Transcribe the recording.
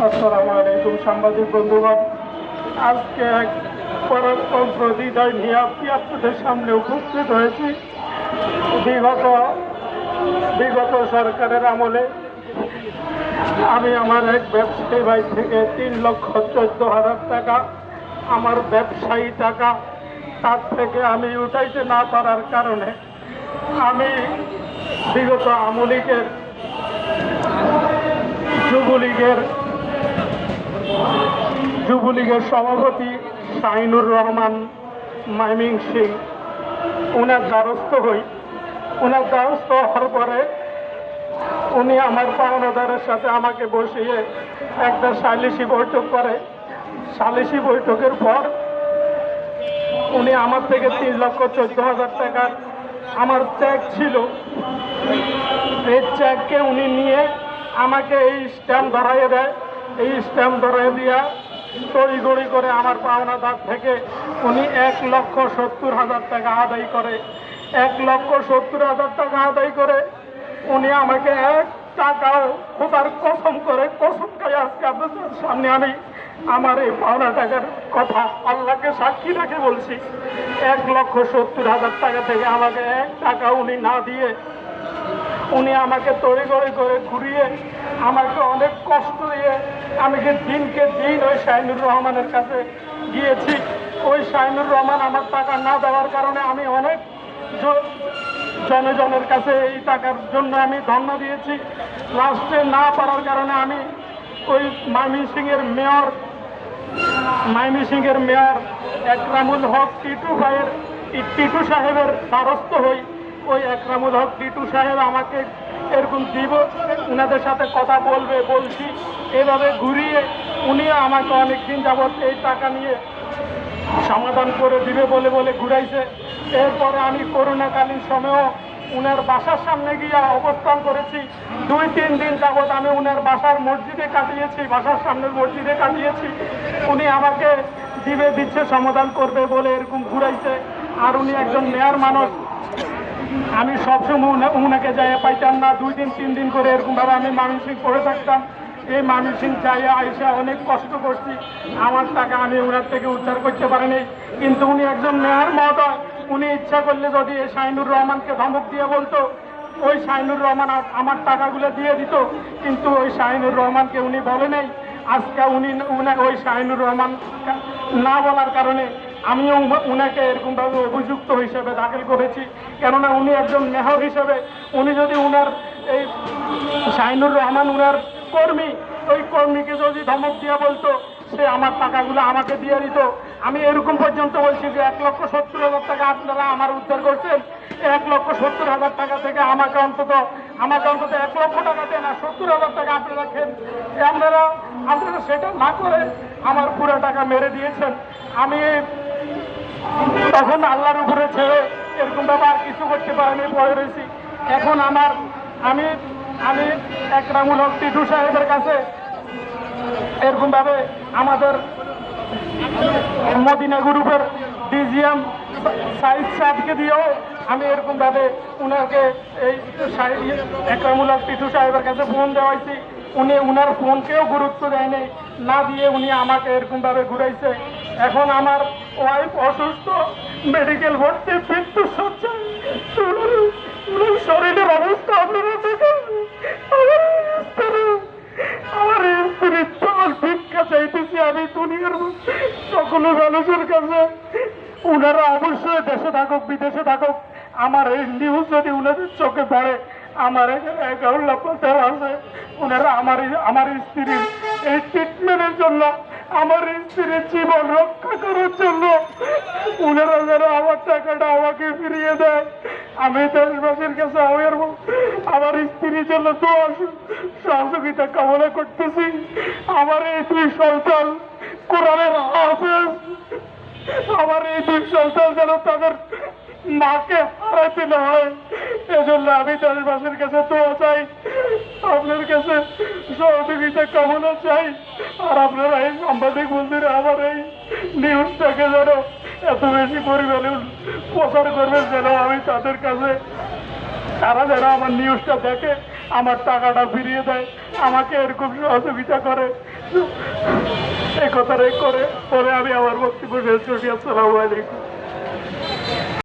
আসসালামু আলাইকুম সাংবাদিক বন্ধুগণ। আজকে এক পরাক্রম হৃদয় নিয়ে আপনি আপনাদের সামনে উপস্থিত হয়েছি। বিগত সরকারের আমলে আমি আমার এক ব্যবসায়ী ভাই থেকে 3,14,000 টাকা আমার ব্যবসায়ী টাকা তার থেকে আমি উঠাইতে না পারার কারণে আমি বিগত আমলীগের যুবলীগের সভাপতি শাহিনুর রহমান মাইমিং সিং ওনার দ্বারস্থ হই। ওনার দ্বারস্থ হওয়ার পরে উনি আমার পাওনাদারের সাথে আমাকে বসিয়ে একটা সালিসি বৈঠক করে। সালিসি বৈঠকের পর উনি আমার থেকে 3,14,000 টাকার আমার চেক ছিল, এই চেককে উনি নিয়ে আমাকে এই স্ট্যাম্প ধরাইয়ে দেয়। এই স্ট্যাম্প ধরাই দিয়া তড়িগড়ি করে আমার পাওনাদার থেকে উনি 1,70,000 টাকা আদায় করে। 1,70,000 টাকা আদায় করে উনি আমাকে 1 টাকাও খোদার কসম করে কসম খাই আজকে আপনাদের সামনে আমি আমার এই পাওনা টাকার কথা আল্লাহকে সাক্ষী রেখে বলছি। 1,70,000 টাকা থেকে আমাকে 1 টাকা উনি না দিয়ে উনি আমাকে তড়িগড়ি করে ঘুরিয়ে আমাকে অনেক কষ্ট দিয়ে আমাকে দিনকে দিন ওই শাহিনুর রহমানের কাছে গিয়েছি। ওই শাহিনুর রহমান আমার টাকা না দেওয়ার কারণে আমি অনেক জনজনের কাছে এই টাকার জন্য আমি ধন্য দিয়েছি। লাস্টে না পারার কারণে আমি ওই ময়মনসিংহের মেয়র একরামুল হক টিটু সাহেবের দ্বারস্থ হই। ওই একরামুল হক টিটু সাহেব আমাকে এরকম দিব, ওনাদের সাথে কথা বলছি এভাবে ঘুরিয়ে উনিও আমাকে অনেক দিন যাবৎ এই টাকা নিয়ে সমাধান করে দিবে বলে ঘুরাইছে। এরপরে আমি করোনাকালীন সময়েও উনার বাসার সামনে গিয়ে অবস্থান করেছি। 2-3 দিন যাবৎ আমি উনার বাসার সামনের মসজিদে কাটিয়েছি। উনি আমাকে দিচ্ছে সমাধান করবে বলে এরকম ঘুরাইছে। আর উনি একজন মেয়র মানুষ, আমি সবসময় উনাকে যাইয়া পাইতাম না। 2 দিন 3 দিন করে এরকমভাবে আমি ময়মনসিং পড়ে থাকতাম। এই ময়মনসিং যাইয়া আইসা অনেক কষ্ট করছি, আমার টাকা আমি ওনার থেকে উদ্ধার করতে পারিনি। কিন্তু উনি একজন মেয়র মহোদয়, উনি ইচ্ছা করলে যদি এই শাহিনুর রহমানকে ধমক দিয়ে বলতো, ওই শাহিনুর রহমান আমার টাকাগুলো দিয়ে দিত। কিন্তু ওই শাহিনুর রহমানকে উনি বলে নেই। আজকে ওই শাহিনুর রহমান না বলার কারণে আমিও উনাকে এরকমভাবে অভিযুক্ত হিসেবে দাখিল করেছি। কেননা উনি একজন মেয়র হিসেবে উনি যদি উনার এই শাহিনুর রহমান উনার কর্মী, ওই কর্মীকে যদি ধমক দিয়ে বলতো সে আমার টাকাগুলো আমাকে দিয়ে দিত। আমি এরকম পর্যন্ত বলছি যে 1,70,000 টাকা আপনারা আমার উদ্ধার করছেন, 1,70,000 টাকা থেকে আমাকে অন্তত 1 লক্ষ টাকা দেন, আর 70,000 টাকা আপনারা খেন। আপনারা সেটা না করে আমার পুরো টাকা মেরে দিয়েছেন। আমি তখন আল্লাহর উপরে ছেড়ে এরকমভাবে আর কিছু করতে পারিনি, পড়ে রয়েছি। এখন আমি একরামুল হক টিটু সাহেবের কাছে এরকমভাবে আমাদের মদিনা গ্রুপের ডিজিএম সাইদ সাহেবকে দিয়েও আমি এরকমভাবে উনাকে এই একরামুল হক টিটু সাহেবের কাছে ফোন দেওয়াইছি। উনার ফোনকেও গুরুত্ব দেয়নি, না দিয়ে উনি আমাকে এরকমভাবে ঘুরাইছে। এখন আমার ওয়াইফ অসুস্থ, মেডিকেল ভর্তি, মৃত্যু সজ্জায়। শরীরের অবস্থা আপনারা দেখেন। আমার স্ত্রীর জল ভিক্ষা চাইতেছি আমি দুনিয়ার সকল মানুষের কাছে। উনারা অবশ্যই দেশে থাকুক বিদেশে থাকুক, আমার এই নিউজ যদি উনাদের চোখে পড়ে, আমার এখানে 11 লক্ষ টাকা আছে। ওনারা আমার স্ত্রীর এই ট্রিটমেন্টের জন্য, আমার স্ত্রীর জীবন রক্ষা করার জন্য ওনারা যেন আমার টাকাটা আমাকে ফিরিয়ে দেয়। আমি দেশবাসীর কাছে আমার স্ত্রীর জন্য সহযোগিতা কামনা করতেছি। আমার এই 2 সন্তান কোরআনের হাফেজ, আমার এই 2 সন্তান যেন তাদের মাকে হারাতে না হয়, এজন্য আমি দেশবাসীর কাছে দোয়া চাই, আপনার কাছে সহযোগিতা কামনা চাই। আর আপনারা এই সাংবাদিক বন্ধুরা আমার এই নিউজটাকে যেন এত বেশি পরিমাণে প্রচার করবেন, যেন আমি তাদের কাছে তারা যেন আমার নিউজটা দেখে আমার টাকাটা ফিরিয়ে দেয়, আমাকে এরকম সহযোগিতা করে। এই কথাটাই করে পরে আমি আমার বক্তব্য শেষ করছি। আসসালামু আলাইকুম।